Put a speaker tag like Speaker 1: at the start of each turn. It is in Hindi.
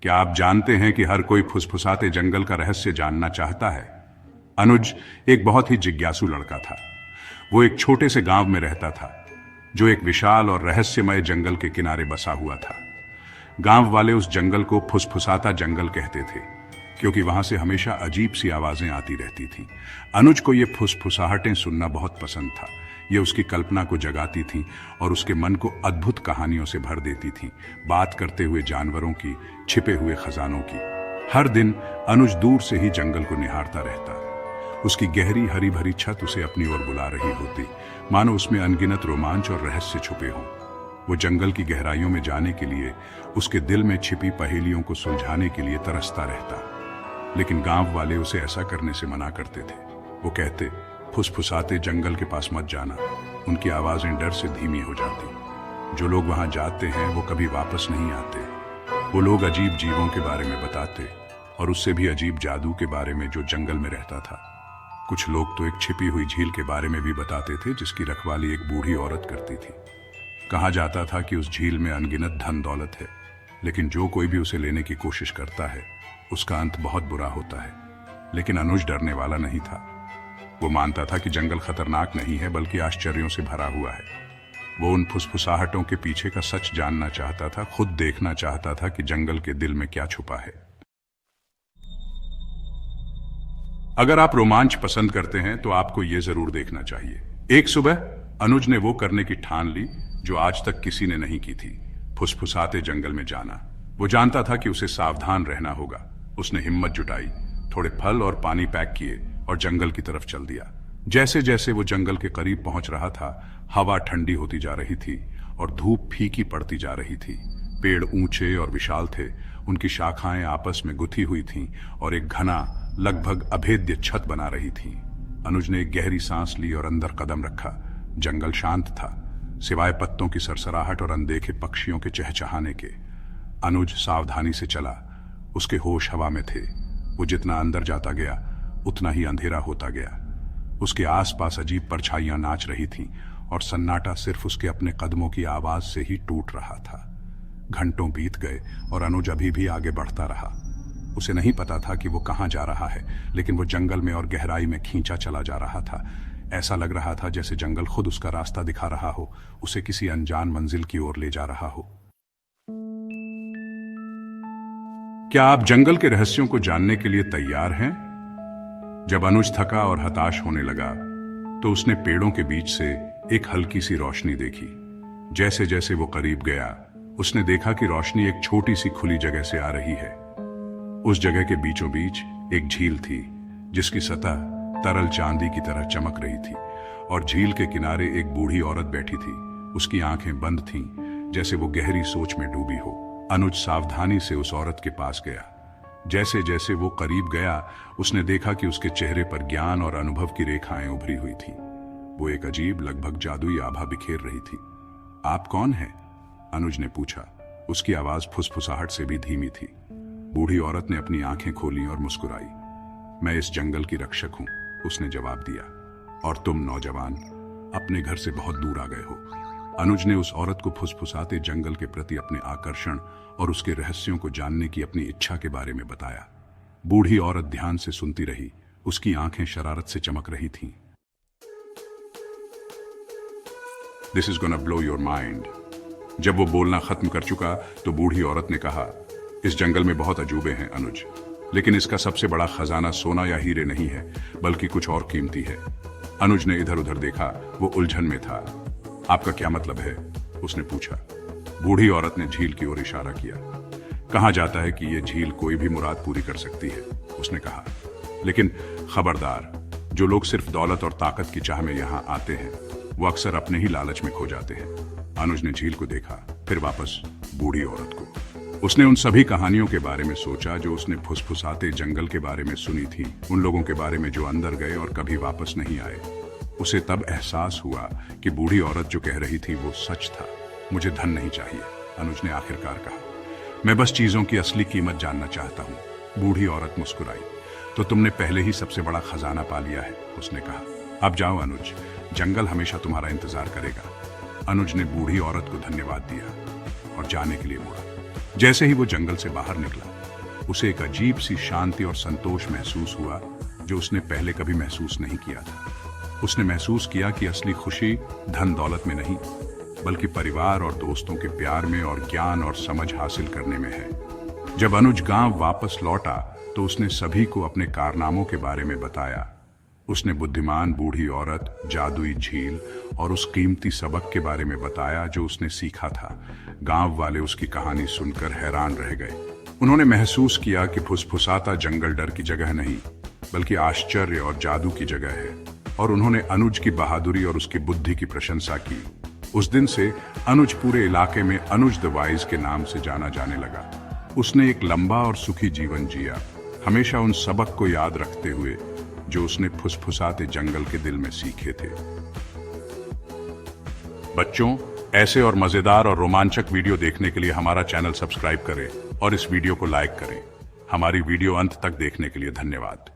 Speaker 1: क्या आप जानते हैं कि हर कोई फुसफुसाते जंगल का रहस्य जानना चाहता है? अनुज एक बहुत ही जिज्ञासु लड़का था। वो एक छोटे से गांव में रहता था, जो एक विशाल और रहस्यमय जंगल के किनारे बसा हुआ था। गांव वाले उस जंगल को फुसफुसाता जंगल कहते थे, क्योंकि वहां से हमेशा अजीब सी आवाजें आती रहती थीं। अनुज को ये फुसफुसाहटें सुनना बहुत पसंद था। ये उसकी कल्पना को जगाती थीं और उसके मन को अद्भुत कहानियों से भर देती थीं, बात करते हुए जानवरों की, छिपे हुए खजानों की। हर दिन अनुज दूर से ही जंगल को निहारता रहता। उसकी गहरी हरी भरी छत उसे अपनी ओर बुला रही होती, मानो उसमें अनगिनत रोमांच और रहस्य छुपे हों। वो जंगल की गहराइयों में जाने के लिए, उसके दिल में छिपी पहेलियों को सुलझाने के लिए तरसता रहता। लेकिन गांव वाले उसे ऐसा करने से मना करते थे। वो कहते, फुसफुसाते जंगल के पास मत जाना, उनकी आवाजें डर से धीमी हो जाती। जो लोग वहां जाते हैं वो कभी वापस नहीं आते। वो लोग अजीब जीवों के बारे में बताते, और उससे भी अजीब जादू के बारे में जो जंगल में रहता था। कुछ लोग तो एक छिपी हुई झील के बारे में भी बताते थे, जिसकी रखवाली एक बूढ़ी औरत करती थी। कहा जाता था कि उस झील में अनगिनत धन दौलत है, लेकिन जो कोई भी उसे लेने की कोशिश करता है उसका अंत बहुत बुरा होता है। लेकिन अनुज डरने वाला नहीं था। वो मानता था कि जंगल खतरनाक नहीं है, बल्कि आश्चर्यों से भरा हुआ है। वो उन फुसफुसाहटों के पीछे का सच जानना चाहता था, खुद देखना चाहता था कि जंगल के दिल में क्या छुपा है। अगर आप रोमांच पसंद करते हैं तो आपको यह जरूर देखना चाहिए। एक सुबह अनुज ने वो करने की ठान ली जो आज तक किसी ने नहीं की थी, फुसफुसाते जंगल में जाना। वो जानता था कि उसे सावधान रहना होगा। उसने हिम्मत जुटाई, थोड़े फल और पानी पैक किए और जंगल की तरफ चल दिया। जैसे जैसे वो जंगल के करीब पहुंच रहा था, हवा ठंडी होती जा रही थी और धूप फीकी पड़ती जा रही थी। पेड़ ऊंचे और विशाल थे, उनकी शाखाएं आपस में गुथी हुई थीं और एक घना, लगभग अभेद्य छत बना रही थी। अनुज ने एक गहरी सांस ली और अंदर कदम रखा। जंगल शांत था, सिवाय पत्तों की सरसराहट और अनदेखे पक्षियों के चहचहाने के। अनुज सावधानी से चला। उसके होश हवा में थे। वो जितना अंदर जाता गया उतना ही अंधेरा होता गया। उसके आसपास अजीब परछाइयां नाच रही थीं और सन्नाटा सिर्फ उसके अपने कदमों की आवाज से ही टूट रहा था। घंटों बीत गए और अनुज अभी भी आगे बढ़ता रहा। उसे नहीं पता था कि वो कहां जा रहा है, लेकिन वो जंगल में और गहराई में खींचा चला जा रहा था। ऐसा लग रहा था जैसे जंगल खुद उसका रास्ता दिखा रहा हो, उसे किसी अनजान मंजिल की ओर ले जा रहा हो। क्या आप जंगल के रहस्यों को जानने के लिए तैयार हैं? जब अनुज थका और हताश होने लगा तो उसने पेड़ों के बीच से एक हल्की सी रोशनी देखी। जैसे जैसे वो करीब गया, उसने देखा कि रोशनी एक छोटी सी खुली जगह से आ रही है। उस जगह के बीचों बीच एक झील थी, जिसकी सतह तरल चांदी की तरह चमक रही थी, और झील के किनारे एक बूढ़ी औरत बैठी थी। उसकी आंखें बंद थीं, जैसे वो गहरी सोच में डूबी हो। अनुज सावधानी से उस औरत के पास गया। जैसे जैसे वो करीब गया, उसने देखा कि उसके चेहरे पर ज्ञान और अनुभव की रेखाएं उभरी हुई थी। वो एक अजीब, लगभग जादुई आभा बिखेर रही थी। आप कौन हैं? अनुज ने पूछा। उसकी आवाज फुसफुसाहट से भी धीमी थी। बूढ़ी औरत ने अपनी आंखें खोली और मुस्कुराई। मैं इस जंगल की रक्षक हूं, उसने जवाब दिया। और तुम नौजवान अपने घर से बहुत दूर आ गए हो। अनुज ने उस औरत को फुसफुसाते जंगल के प्रति अपने आकर्षण और उसके रहस्यों को जानने की अपनी इच्छा के बारे में बताया। बूढ़ी औरत ध्यान से सुनती रही। उसकी आंखें शरारत से चमक रही थीं। This is gonna blow your mind. जब वो बोलना खत्म कर चुका तो बूढ़ी औरत ने कहा, इस जंगल में बहुत अजूबे हैं अनुज, लेकिन इसका सबसे बड़ा खजाना सोना या हीरे नहीं है, बल्कि कुछ और कीमती है। अनुज ने इधर उधर देखा। वो उलझन में था। आपका क्या मतलब है? उसने पूछा। बूढ़ी औरत ने झील की ओर इशारा किया। कहा जाता है कि यह झील कोई भी मुराद पूरी कर सकती है, उसने कहा। लेकिन खबरदार, जो लोग सिर्फ दौलत और ताकत की चाह में यहां आते हैं, वो अक्सर अपने ही लालच में खो जाते हैं। अनुज ने झील को देखा, फिर वापस बूढ़ी औरत को। उसने उन सभी कहानियों के बारे में सोचा जो उसने फुसफुसाते जंगल के बारे में सुनी थी, उन लोगों के बारे में जो अंदर गए और कभी वापस नहीं आए। उसे तब एहसास हुआ कि बूढ़ी औरत जो कह रही थी वो सच था। मुझे धन नहीं चाहिए, अनुज ने आखिरकार कहा। मैं बस चीजों की असली कीमत जानना चाहता हूँ। बूढ़ी औरत मुस्कुराई। तो तुमने पहले ही सबसे बड़ा खजाना पा लिया है, उसने कहा। अब जाओ अनुज, जंगल हमेशा तुम्हारा इंतजार करेगा। अनुज ने बूढ़ी औरत को धन्यवाद दिया और जाने के लिए मुड़ा। जैसे ही वो जंगल से बाहर निकला, उसे एक अजीब सी शांति और संतोष महसूस हुआ जो उसने पहले कभी महसूस नहीं किया था। उसने महसूस किया कि असली खुशी धन दौलत में नहीं, बल्कि परिवार और दोस्तों के प्यार में और ज्ञान और समझ हासिल करने में है। जब अनुज गांव वापस लौटा तो उसने सभी को अपने कारनामों के बारे में बताया। उसने बुद्धिमान बूढ़ी औरत, जादुई झील और उस कीमती सबक के बारे में बताया जो उसने सीखा था। गांव वाले उसकी कहानी सुनकर हैरान रह गए। उन्होंने महसूस किया कि फुसफुसाता जंगल डर की जगह नहीं, बल्कि आश्चर्य और जादू की जगह है, और उन्होंने अनुज की बहादुरी और उसकी बुद्धि की प्रशंसा की। उस दिन से अनुज पूरे इलाके में अनुज द वाइज के नाम से जाना जाने लगा। उसने एक लंबा और सुखी जीवन जिया, हमेशा उन सबक को याद रखते हुए जो उसने फुसफुसाते जंगल के दिल में सीखे थे। बच्चों, ऐसे और मजेदार और रोमांचक वीडियो देखने के लिए हमारा चैनल सब्सक्राइब करें और इस वीडियो को लाइक करें। हमारी वीडियो अंत तक देखने के लिए धन्यवाद।